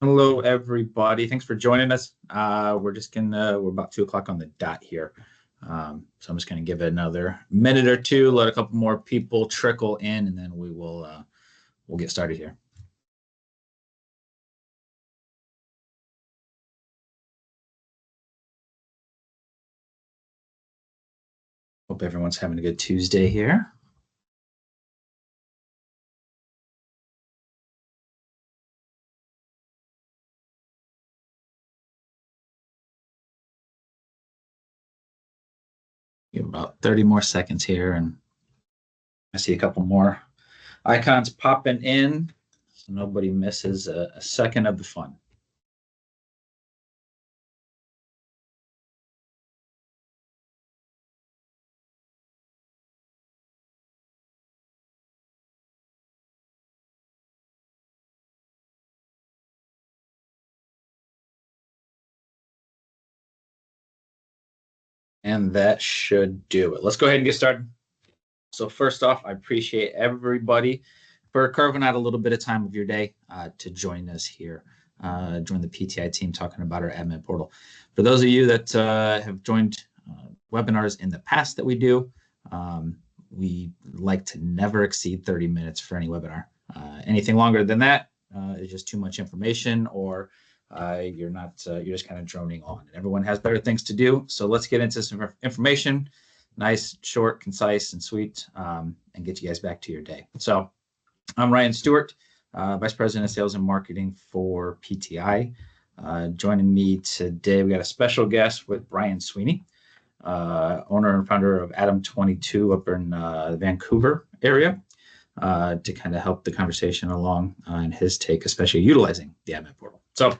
Hello, everybody. Thanks for joining us. We're about 2 o'clock on the dot here. So I'm just gonna give it another minute or two, let a couple more people trickle in, and then we'll get started here. Hope everyone's having a good Tuesday here. Give about 30 more seconds here, and I see a couple more icons popping in, so nobody misses a second of the fun. And that should do it. Let's go ahead and get started. So first off, I appreciate everybody for carving out a little bit of time of your day to join us here, join the PTI team talking about our admin portal. For those of you that have joined webinars in the past that we do, we like to never exceed 30 minutes for any webinar. Anything longer than that is just too much information, or you're just kind of droning on. And everyone has better things to do. So let's get into some information. Nice, short, concise, and sweet, and get you guys back to your day. So I'm Ryan Stewart, Vice President of Sales and Marketing for PTI. Joining me today, we got a special guest with Brian Sweeney, owner and founder of Adam 22 up in the Vancouver area, to kind of help the conversation along in his take, especially utilizing the admin portal. So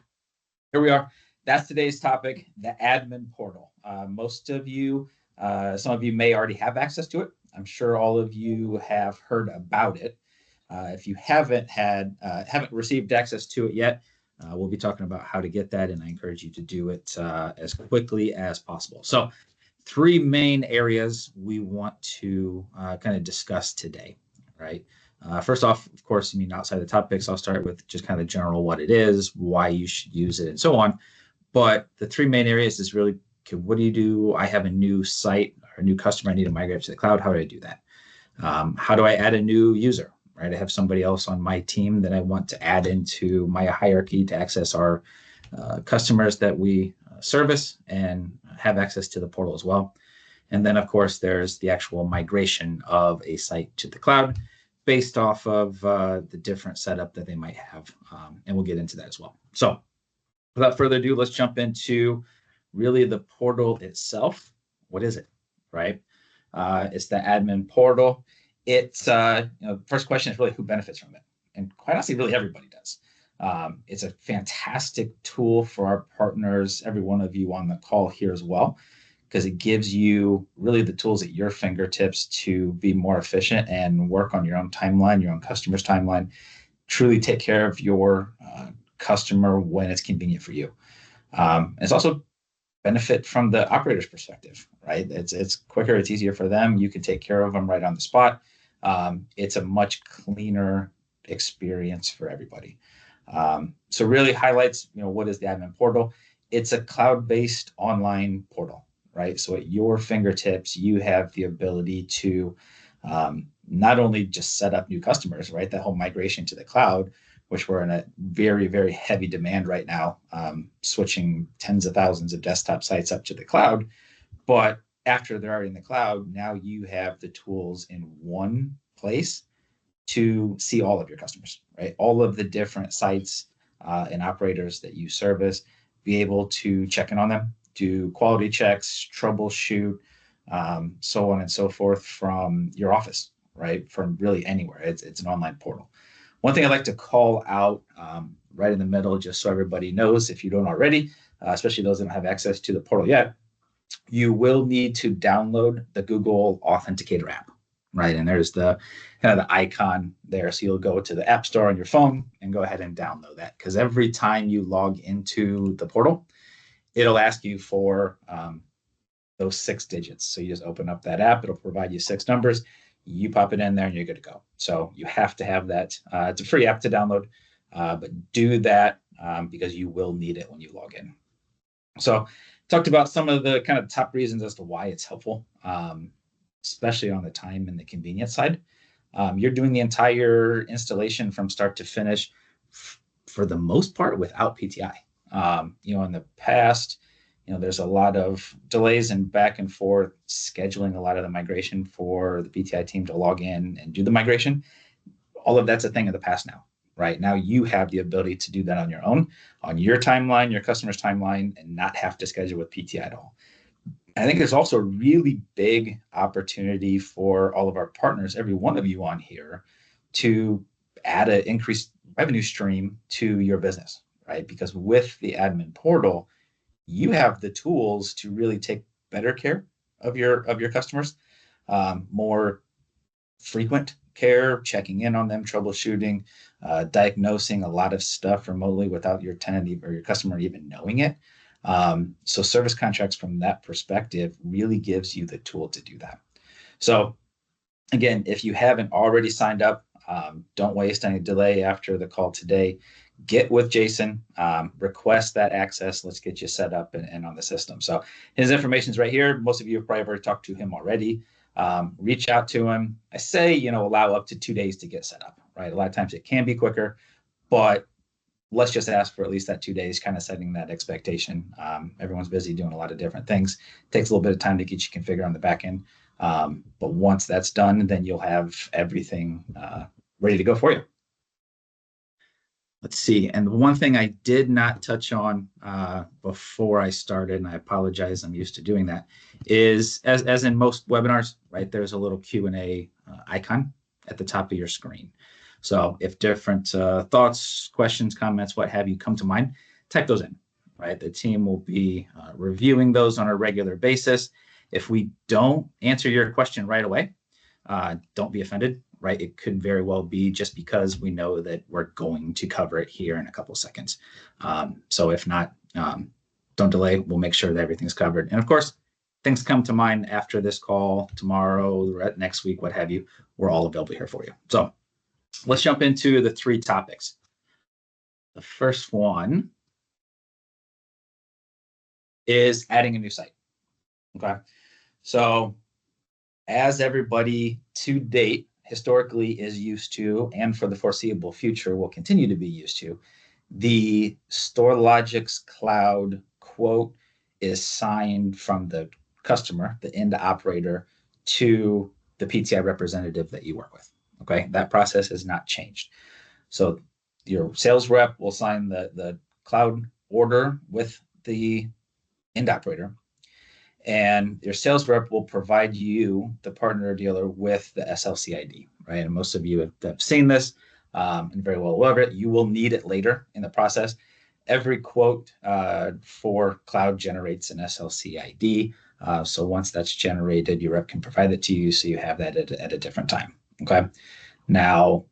here we are. That's today's topic, the admin portal. Some of you may already have access to it. I'm sure all of you have heard about it. If you haven't received access to it yet, we'll be talking about how to get that, and I encourage you to do it as quickly as possible. So, three main areas we want to kind of discuss today, right? First off, of course, outside the topics, I'll start with just kind of general what it is, why you should use it, and so on. But the three main areas is really, okay, what do you do? I have a new site or a new customer I need to migrate to the cloud. How do I do that? How do I add a new user, right? I have somebody else on my team that I want to add into my hierarchy to access our customers that we service and have access to the portal as well. And then, of course, there's the actual migration of a site to the cloud based off of the different setup that they might have. And we'll get into that as well. So without further ado, let's jump into really the portal itself. What is it, right? It's the admin portal. It's first question is really who benefits from it, and quite honestly, really everybody does. It's a fantastic tool for our partners, every one of you on the call here as well, because it gives you really the tools at your fingertips to be more efficient and work on your own timeline, your own customer's timeline, truly take care of your customer when it's convenient for you. It's also benefit from the operator's perspective, right? It's quicker, it's easier for them. You can take care of them right on the spot. It's a much cleaner experience for everybody. So really highlights, what is the admin portal? It's a cloud-based online portal, right? So at your fingertips, you have the ability to not only just set up new customers, right? That whole migration to the cloud, which we're in a very, very heavy demand right now, switching tens of thousands of desktop sites up to the cloud. But after they're already in the cloud, now you have the tools in one place to see all of your customers, right? All of the different sites and operators that you service, be able to check in on them, do quality checks, troubleshoot, so on and so forth from your office, right? From really anywhere. It's an online portal. One thing I'd like to call out right in the middle, just so everybody knows, if you don't already, especially those that don't have access to the portal yet, you will need to download the Google Authenticator app, right? And there's the kind of the icon there. So you'll go to the App Store on your phone and go ahead and download that, because every time you log into the portal, it'll ask you for those 6 digits. So you just open up that app, it'll provide you 6 numbers. You pop it in there and you're good to go. So you have to have that. It's a free app to download, but do that because you will need it when you log in. So talked about some of the kind of top reasons as to why it's helpful, especially on the time and the convenience side. You're doing the entire installation from start to finish for the most part without PTI. In the past, there's a lot of delays and back and forth scheduling a lot of the migration for the PTI team to log in and do the migration. All of that's a thing of the past now, right? Now you have the ability to do that on your own, on your timeline, your customer's timeline, and not have to schedule with PTI at all. I think there's also a really big opportunity for all of our partners, every one of you on here, to add an increased revenue stream to your business, right? Because with the admin portal, you have the tools to really take better care of your customers, more frequent care, checking in on them, troubleshooting, diagnosing a lot of stuff remotely without your tenant or your customer even knowing it. So service contracts from that perspective really gives you the tool to do that. So again, if you haven't already signed up, don't waste any delay after the call today. Get with Jason, request that access. Let's get you set up and on the system. So his information is right here. Most of you have probably already talked to him already. Reach out to him. I say, allow up to 2 days to get set up, right? A lot of times it can be quicker, but let's just ask for at least that 2 days, kind of setting that expectation. Everyone's busy doing a lot of different things. It takes a little bit of time to get you configured on the back end. But once that's done, then you'll have everything ready to go for you. Let's see. And the one thing I did not touch on before I started, and I apologize, I'm used to doing that, is as in most webinars, right, there's a little Q&A icon at the top of your screen. So if different thoughts, questions, comments, what have you come to mind, type those in, right? The team will be reviewing those on a regular basis. If we don't answer your question right away, don't be offended, right? It could very well be just because we know that we're going to cover it here in a couple of seconds. So if not, don't delay. We'll make sure that everything's covered. And of course, things come to mind after this call, tomorrow, next week, what have you. We're all available here for you. So let's jump into the 3 topics. The first one is adding a new site. Okay. So as everybody to date historically is used to, and for the foreseeable future will continue to be used to, the StorLogix Cloud quote is signed from the customer, the end operator, to the PTI representative that you work with. Okay, that process has not changed. So your sales rep will sign the cloud order with the end operator, and your sales rep will provide you, the partner dealer, with the SLC ID, right? And most of you have seen this and very well aware of it. You will need it later in the process. Every quote for cloud generates an SLC ID. So once that's generated, your rep can provide it to you, so you have that at a different time. Okay. Now,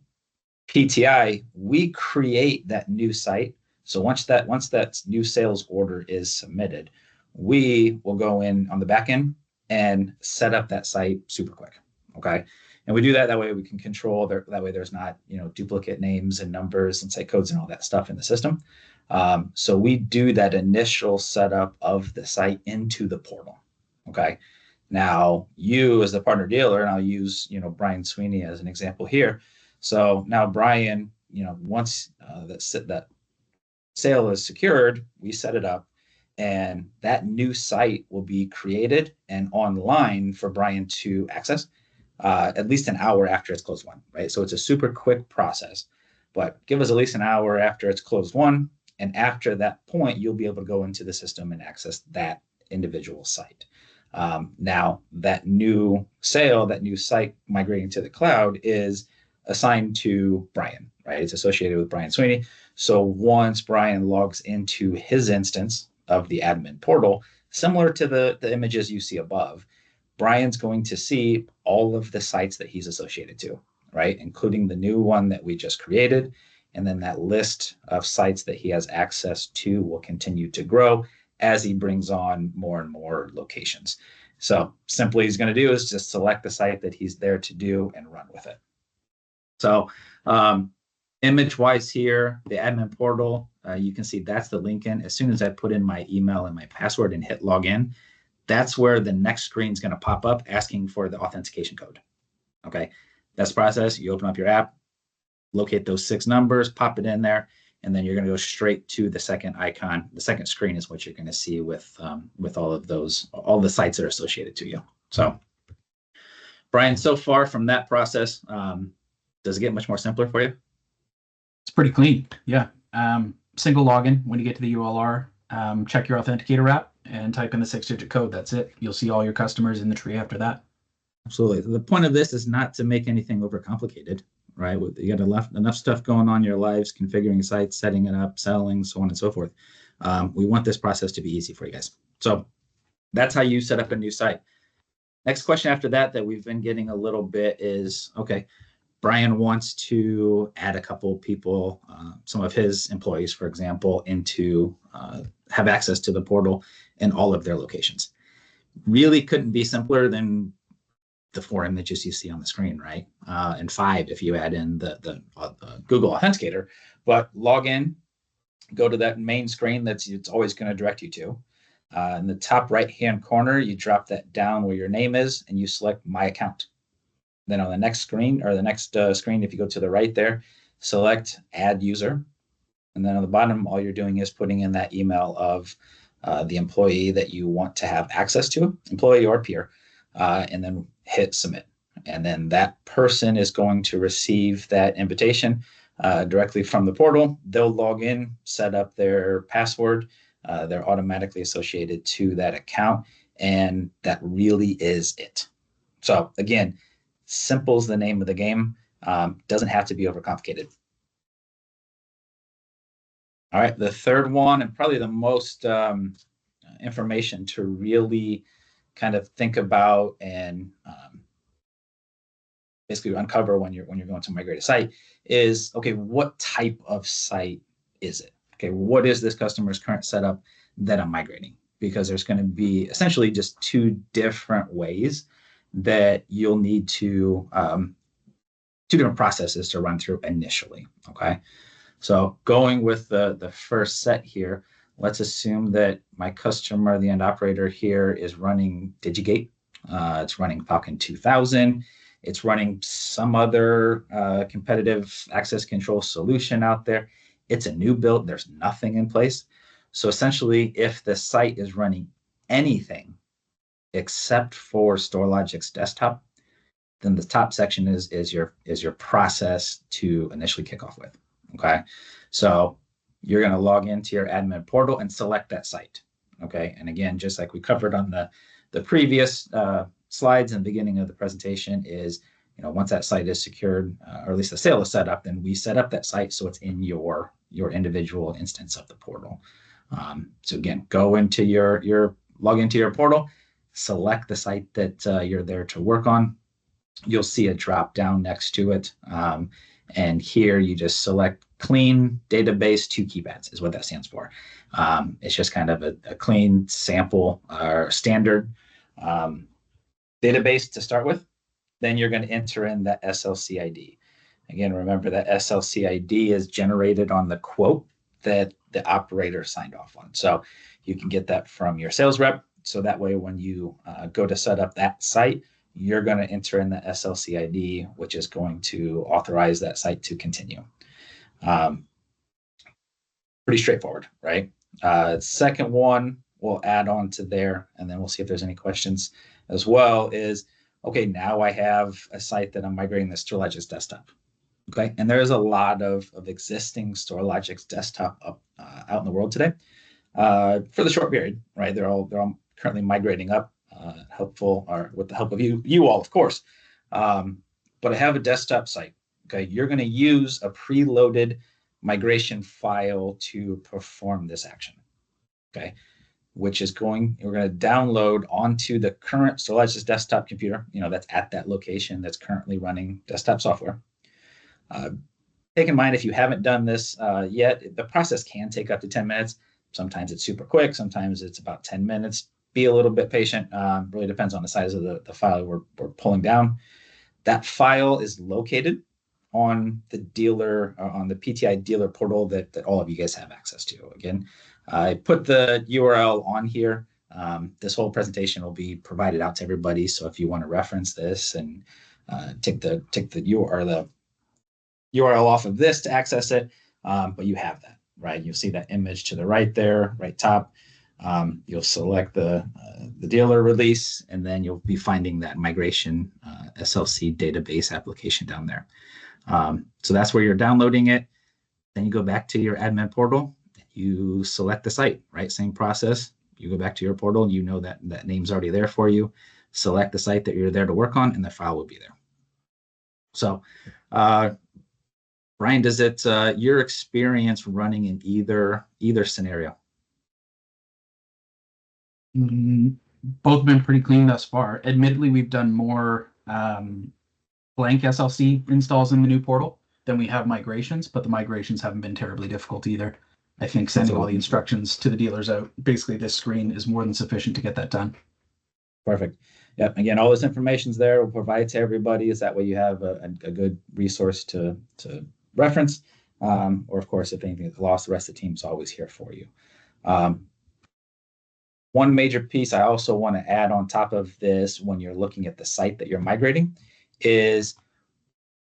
PTI, we create that new site. So once that new sales order is submitted, we will go in on the back end and set up that site super quick. Okay. And we do that way we can control that way there's not, duplicate names and numbers and site codes and all that stuff in the system. So we do that initial setup of the site into the portal. Okay. Now you as the partner dealer, and I'll use, Brian Sweeney as an example here. So now Brian, once that sale is secured, we set it up, and that new site will be created and online for Brian to access at least an hour after it's closed won, right? So it's a super quick process, but give us at least an hour after it's closed won. And after that point, you'll be able to go into the system and access that individual site. Now, that new sale, that new site migrating to the cloud is assigned to Brian, right? It's associated with Brian Sweeney. So once Brian logs into his instance of the admin portal, similar to the images you see above, Brian's going to see all of the sites that he's associated to, right? Including the new one that we just created. And then that list of sites that he has access to will continue to grow as he brings on more and more locations. So simply he's going to do is just select the site that he's there to do and run with it. So image-wise here, the admin portal you can see that's the link in. As soon as I put in my email and my password and hit login, that's where the next screen is going to pop up asking for the authentication code. Okay, that's the process. You open up your app, locate those 6 numbers, pop it in there, and then you're going to go straight to the second icon. The second screen is what you're going to see with all of those, all the sites that are associated to you. So, Brian, so far from that process, does it get much more simpler for you? It's pretty clean. Yeah. Single login when you get to the ULR. Check your authenticator route and type in the 6-digit code. That's it. You'll see all your customers in the tree after that. Absolutely. The point of this is not to make anything overcomplicated, right? You got enough stuff going on in your lives, configuring sites, setting it up, selling, so on and so forth. We want this process to be easy for you guys. So that's how you set up a new site. Next question after that we've been getting a little bit is, okay, Brian wants to add a couple of people, some of his employees, for example, into have access to the portal in all of their locations. Really couldn't be simpler than the 4 images you see on the screen, right? And 5 if you add in the Google Authenticator. But log in, go to that main screen it's always going to direct you to. In the top right-hand corner, you drop that down where your name is, and you select My Account. Then on the next screen, or the next screen, if you go to the right there, select Add User. And then on the bottom, all you're doing is putting in that email of the employee that you want to have access to, employee or peer, and then hit Submit. And then that person is going to receive that invitation directly from the portal. They'll log in, set up their password. They're automatically associated to that account, and that really is it. So again, simple is the name of the game. Doesn't have to be overcomplicated. All right, the third one, and probably the most information to really kind of think about and basically uncover when you're going to migrate a site is, okay, what type of site is it? Okay, what is this customer's current setup that I'm migrating? Because there's going to be essentially just 2 different ways that you'll need to 2 different processes to run through initially. Okay, so going with the first set here, let's assume that my customer, the end operator here, is running Digigate. It's running Falcon 2000. It's running some other competitive access control solution out there. It's a new build. There's nothing in place. So essentially, if the site is running anything except for StorLogix Desktop, then the top section is your process to initially kick off with. Okay, so you're going to log into your admin portal and select that site. Okay, and again, just like we covered on the previous slides in the beginning of the presentation, is once that site is secured, or at least the sale is set up, then we set up that site so it's in your individual instance of the portal. So again, go into log into your portal, select the site that you're there to work on. You'll see a drop down next to it. And here you just select clean database 2 keypads is what that stands for. It's just kind of a clean sample or standard database to start with. Then you're going to enter in the SLC ID. Again, remember that SLC ID is generated on the quote that the operator signed off on. So you can get that from your sales rep. So that way, when you go to set up that site, you're going to enter in the SLC ID, which is going to authorize that site to continue. Pretty straightforward, right? Second one we'll add on to there, and then we'll see if there's any questions as well, is, okay, now I have a site that I'm migrating the StorLogix Desktop. Okay, and there's a lot of existing StorLogix Desktop up out in the world today for the short period, right? They're all currently migrating up, helpful, or with the help of you all, of course. But I have a desktop site. Okay, you're going to use a preloaded migration file to perform this action. Okay, which is we're going to download onto the current StorLogix desktop computer, that's at that location that's currently running desktop software. Take in mind, if you haven't done this yet, the process can take up to 10 minutes. Sometimes it's super quick. Sometimes it's about 10 minutes. Be a little bit patient. Really depends on the size of the file we're pulling down. That file is located on the dealer, on the PTI dealer portal that all of you guys have access to. Again, I put the URL on here. This whole presentation will be provided out to everybody. So if you want to reference this and take the URL off of this to access it, but you have that, right? You'll see that image to the right there, right top. You'll select the dealer release, and then you'll be finding that migration SLC database application down there. So that's where you're downloading it. Then you go back to your admin portal. You select the site, right? Same process. You go back to your portal, and you know that that name's already there for you. Select the site that you're there to work on, and the file will be there. So, Brian, does it your experience running in either scenario? Both been pretty clean thus far. Admittedly, we've done more blank SLC installs in the new portal than we have migrations, but the migrations haven't been terribly difficult either. I think sending all the instructions to the dealers out, basically this screen is more than sufficient to get that done. Perfect. Yep. Again, all this information's there. We'll provide it to everybody. Is that way you have a good resource to reference. Or of course, if anything is lost, the rest of the team's always here for you. One major piece I also want to add on top of this when you're looking at the site that you're migrating is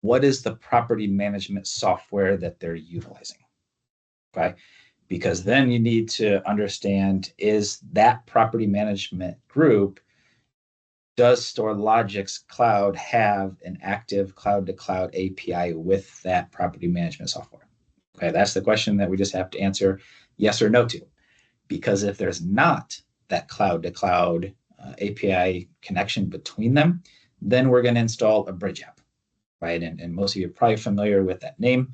what is the property management software that they're utilizing, okay? Because then you need to understand, is that property management group, does StorLogix Cloud have an active cloud-to-cloud API with that property management software? Okay, that's the question that we just have to answer yes or no to. Because if there's not that cloud-to-cloud API connection between them, then we're going to install a bridge app, right? And most of you are probably familiar with that name,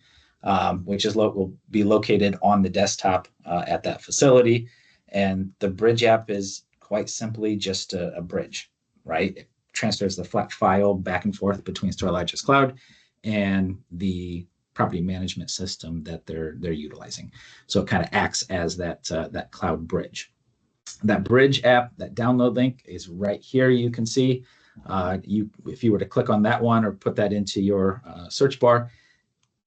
which is will be located on the desktop at that facility. And the bridge app is quite simply just a bridge, right? It transfers the flat file back and forth between StorLogix Cloud and the property management system that they're utilizing. So it kind of acts as that cloud bridge. That bridge app, that download link is right here. You can see if you were to click on that one or put that into your search bar,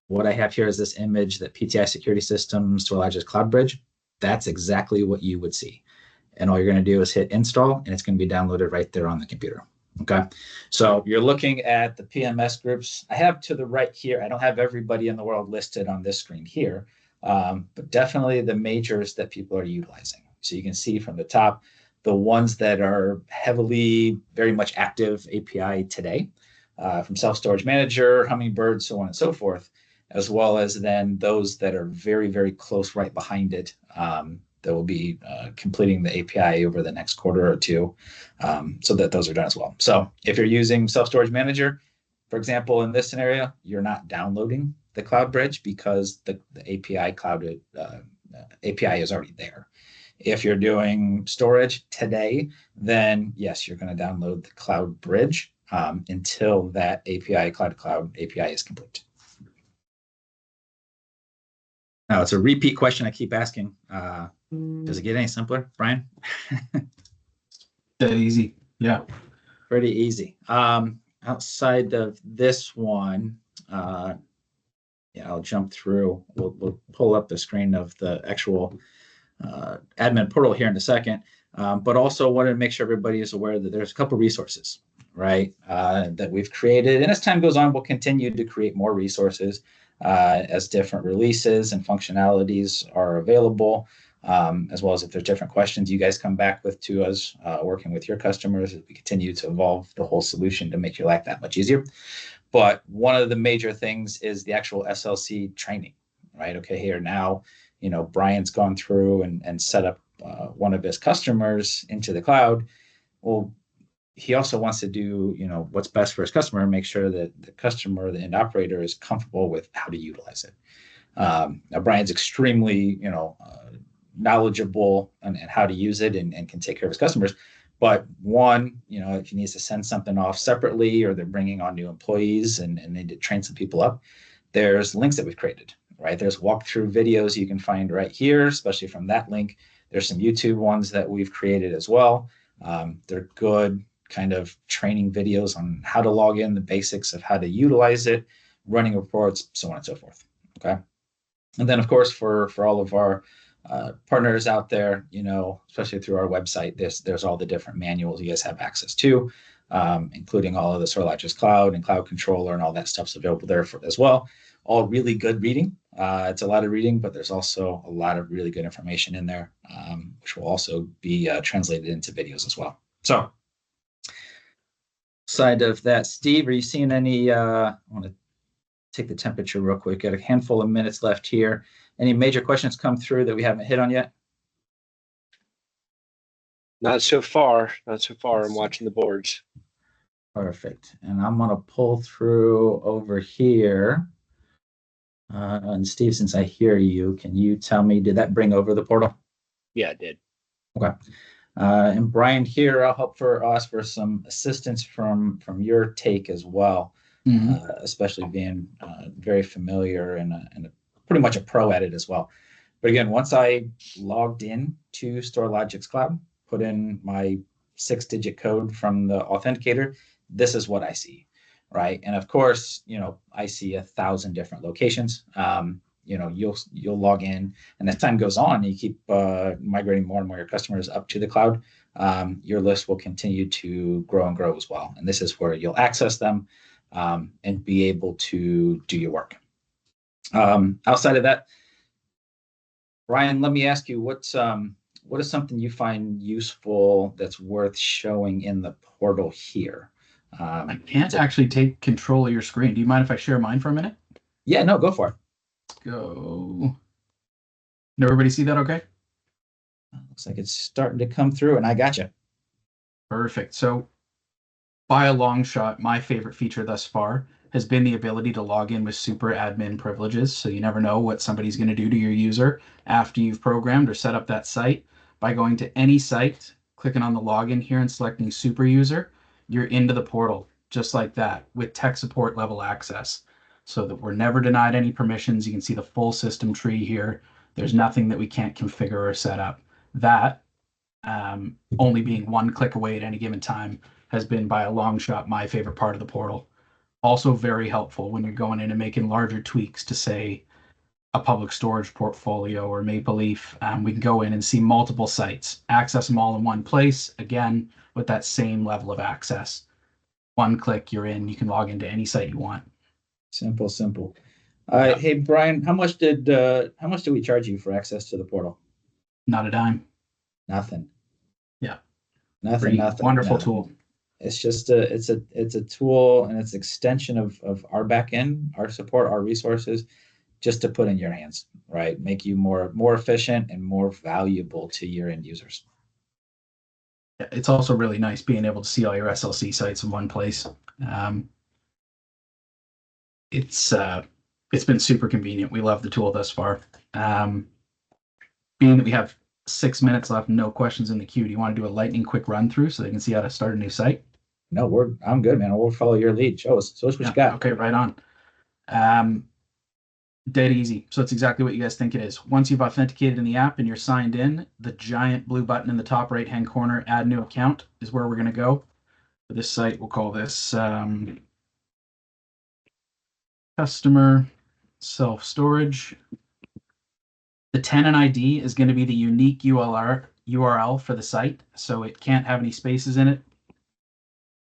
what I have here is this image that PTI Security Systems StorLogix Cloud Bridge. That's exactly what you would see. And all you're going to do is hit install, and it's going to be downloaded right there on the computer. Okay, so you're looking at the PMS groups. I have to the right here. I don't have everybody in the world listed on this screen here, but definitely the majors that people are utilizing. So you can see from the top, the ones that are heavily, very much active API today, from Self-Storage Manager, Hummingbird, so on and so forth, as well as then those that are very, very close right behind it that will be completing the API over the next quarter or two, so that those are done as well. So if you're using Self-Storage Manager, for example, in this scenario, you're not downloading the Cloud Bridge because the API API is already there. If you're doing storage today, then yes, you're going to download the Cloud Bridge until that API, cloud-to-cloud API is complete. Now, it's a repeat question I keep asking. Does it get any simpler, Brian? That easy. Yeah. Pretty easy. Outside of this one, yeah, I'll jump through. We'll pull up the screen of the actual admin portal here in a second, but also wanted to make sure everybody is aware that there's a couple resources, right, that we've created. And as time goes on, we'll continue to create more resources as different releases and functionalities are available, as well as if there's different questions you guys come back with to us, working with your customers as we continue to evolve the whole solution to make your life that much easier. But one of the major things is the actual SLC training, right? Okay, here now, you know, Brian's gone through and set up one of his customers into the cloud. Well, he also wants to do, you know, what's best for his customer and make sure that the customer, the end operator, is comfortable with how to utilize it. Now, Brian's extremely, you know, knowledgeable and how to use it and can take care of his customers. But one, you know, if he needs to send something off separately or they're bringing on new employees and they need to train some people up, there's links that we've created, right? There's walkthrough videos you can find right here, especially from that link. There's some YouTube ones that we've created as well. They're good kind of training videos on how to log in, the basics of how to utilize it, running reports, so on and so forth. Okay. And then, of course, for all of our partners out there, especially through our website, there's all the different manuals you guys have access to, including all of the StorLogix Cloud and Cloud Controller and all that stuff's available there as well. All really good reading. It's a lot of reading, but there's also a lot of really good information in there, which will also be translated into videos as well. So, side of that, Steve, are you seeing any? I want to take the temperature real quick. Got a handful of minutes left here. Any major questions come through that we haven't hit on yet? Not so far. Not so far. I'm watching the boards. Perfect. And I'm going to pull through over here. And Steve, since I hear you, can you tell me, did that bring over the portal? Yeah, it did. Okay. And Brian, here I'll ask for some assistance from your take as well, especially being very familiar and pretty much a pro at it as well. But again, once I logged in to StorLogix Cloud, put in my 6-digit code from the authenticator, this is what I see, right? And of course, I see 1,000 different locations. You'll log in, and as time goes on, you keep migrating more and more your customers up to the cloud. Your list will continue to grow and grow as well. And this is where you'll access them and be able to do your work. Outside of that, Ryan, let me ask you, what is something you find useful that's worth showing in the portal here? I can't actually take control of your screen. Do you mind if I share mine for a minute? Yeah, no, go for it. Let's go. Can everybody see that okay? Looks like it's starting to come through, and I got you. Perfect. So by a long shot, my favorite feature thus far has been the ability to log in with super admin privileges. So you never know what somebody's going to do to your user after you've programmed or set up that site. By going to any site, clicking on the login here and selecting super user, you're into the portal just like that with tech support level access, so that we're never denied any permissions. You can see the full system tree here. There's nothing that we can't configure or set up. That only being one click away at any given time has been by a long shot my favorite part of the portal. Also very helpful when you're going in and making larger tweaks to, say, a public storage portfolio or Maple Leaf. We can go in and see multiple sites, access them all in one place, again, with that same level of access. One click, you're in. You can log into any site you want. Simple. Hey, Brian, how much did we charge you for access to the portal? Not a dime. Nothing. Yeah. Nothing. Wonderful tool. It's just it's a tool, and it's an extension of our back end, our support, our resources, just to put in your hands, right? Make you more efficient and more valuable to your end users. It's also really nice being able to see all your SLC sites in one place. It's been super convenient. We love the tool thus far. Being that we have 6 minutes left, no questions in the queue, do you want to do a lightning quick run through so they can see how to start a new site? No, I'm good, man. We'll follow your lead. Show us what you got. Okay, right on. Dead easy. So it's exactly what you guys think it is. Once you've authenticated in the app and you're signed in, the giant blue button in the top right-hand corner, add new account, is where we're going to go. For this site, we'll call this customer self-storage. The tenant ID is going to be the unique URL for the site, so it can't have any spaces in it.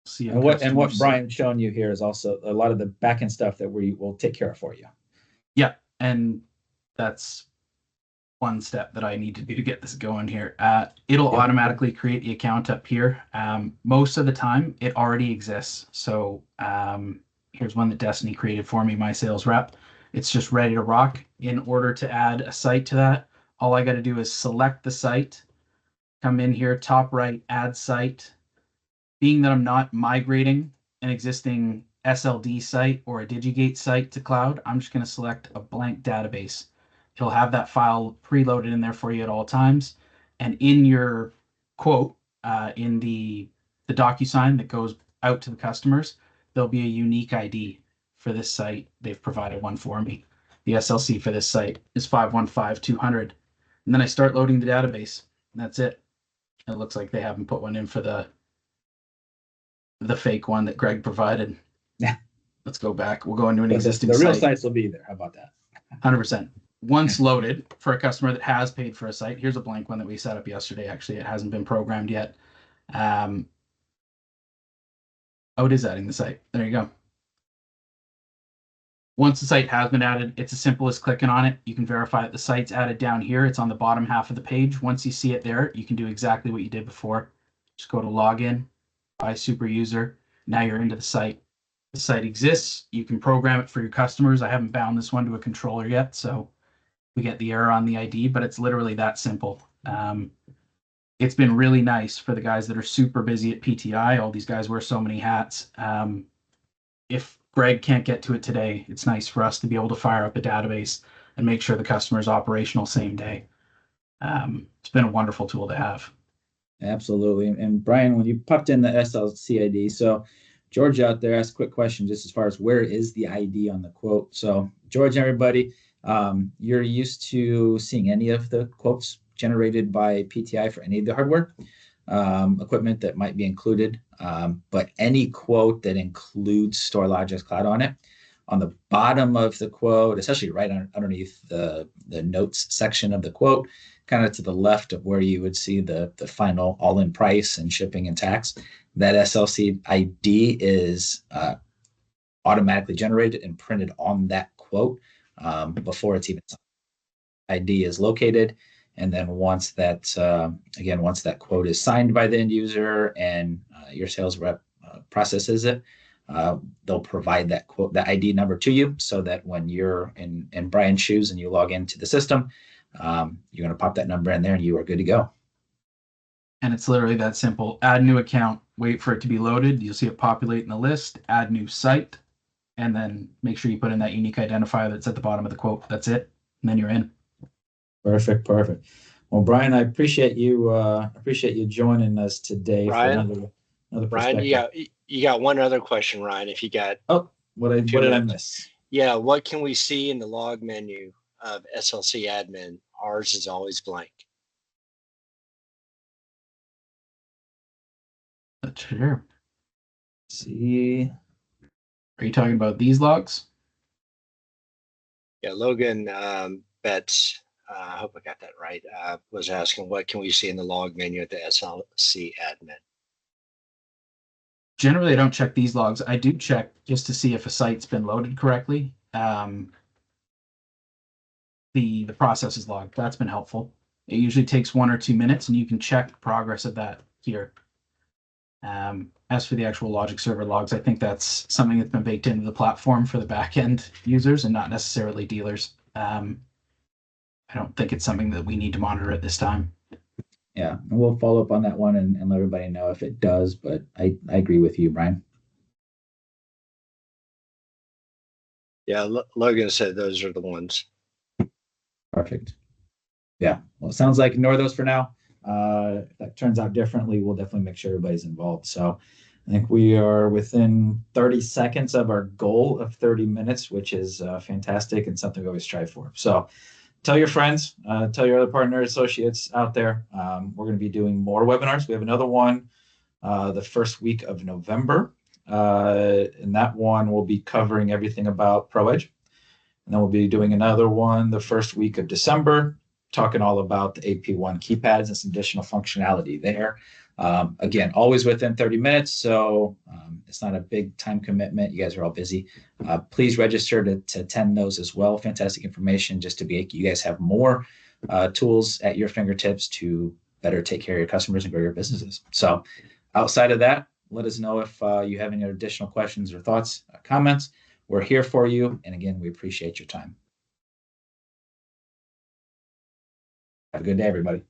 See what Brian's showing you here is also a lot of the backend stuff that we will take care of for you. Yeah, and that's one step that I need to do to get this going here. It'll automatically create the account up here. Most of the time, it already exists. So here's one that Destiny created for me, my sales rep. It's just ready to rock. In order to add a site to that, all I got to do is select the site, come in here, top right, add site. Being that I'm not migrating an existing SLD site or a DigiGate site to cloud, I'm just going to select a blank database. He'll have that file preloaded in there for you at all times. And in your quote, in the DocuSign that goes out to the customers, there'll be a unique ID for this site. They've provided one for me. The SLC for this site is 515200. And then I start loading the database, and that's it. It looks like they haven't put one in for the fake one that Greg provided. Yeah. let's go back. We'll go into an But existing the real site. sites will be there. How about that? 100%. Once loaded for a customer that has paid for a site, here's a blank one that we set up yesterday. Actually, it hasn't been programmed yet. Oh, it is adding the site. There you go. Once the site has been added, it's as simple as clicking on it. You can verify that the site's added down here. It's on the bottom half of the page. Once you see it there, you can do exactly what you did before. Just go to login, buy super user. Now you're into the site. The site exists. You can program it for your customers. I haven't bound this one to a controller yet, so we get the error on the ID, but it's literally that simple. It's been really nice for the guys that are super busy at PTI. All these guys wear so many hats. If Greg can't get to it today, it's nice for us to be able to fire up a database and make sure the customer is operational same day. It's been a wonderful tool to have. Absolutely. And Brian, when you popped in the SLC ID, so George out there asked a quick question just as far as where is the ID on the quote. So George, everybody, you're used to seeing any of the quotes generated by PTI for any of the hardware equipment that might be included, but any quote that includes StorLogix Cloud on it, on the bottom of the quote, especially right underneath the notes section of the quote, kind of to the left of where you would see the final all-in price and shipping and tax, that SLC ID is automatically generated and printed on that quote before it's even signed. ID is located, and then once that quote is signed by the end user and your sales rep processes it, they'll provide that quote, that ID number to you, so that when you're in Brian's shoes and you log into the system, you're going to pop that number in there and you are good to go. And it's literally that simple. Add new account, wait for it to be loaded. You'll see it populate in the list, add new site, and then make sure you put in that unique identifier that's at the bottom of the quote. That's it. And then you're in. Perfect. Well, Brian, I appreciate you joining us today. Ryan, for another perspective. Ryan, you got one other question, Ryan. If you got what did I miss? Yeah, what can we see in the log menu of SLC admin? Ours is always blank. Sure. See, are you talking about these logs? Yeah, Logan Betts, I hope I got that right, was asking what can we see in the log menu at the SLC admin? Generally, I don't check these logs. I do check just to see if a site's been loaded correctly. The processes log, that's been helpful. It usually takes 1 or 2 minutes, and you can check progress of that here. As for the actual Logix server logs, I think that's something that's been baked into the platform for the backend users and not necessarily dealers. I don't think it's something that we need to monitor at this time. Yeah, and we'll follow up on that one and let everybody know if it does, but I agree with you, Brian. Yeah, Logan said those are the ones. Perfect. Yeah, well, it sounds like ignore those for now. If that turns out differently, we'll definitely make sure everybody's involved. So I think we are within 30 seconds of our goal of 30 minutes, which is fantastic and something we always strive for. So tell your friends, tell your other partner associates out there. We're going to be doing more webinars. We have another one the first week of November. And that one will be covering everything about ProEdge. And then we'll be doing another one the first week of December, talking all about the AP1 keypads and some additional functionality there. Again, always within 30 minutes, so it's not a big time commitment. You guys are all busy. Please register to attend those as well. Fantastic information just to be, you guys have more tools at your fingertips to better take care of your customers and grow your businesses. So outside of that, let us know if you have any additional questions or thoughts, comments. We're here for you. And again, we appreciate your time. Have a good day, everybody.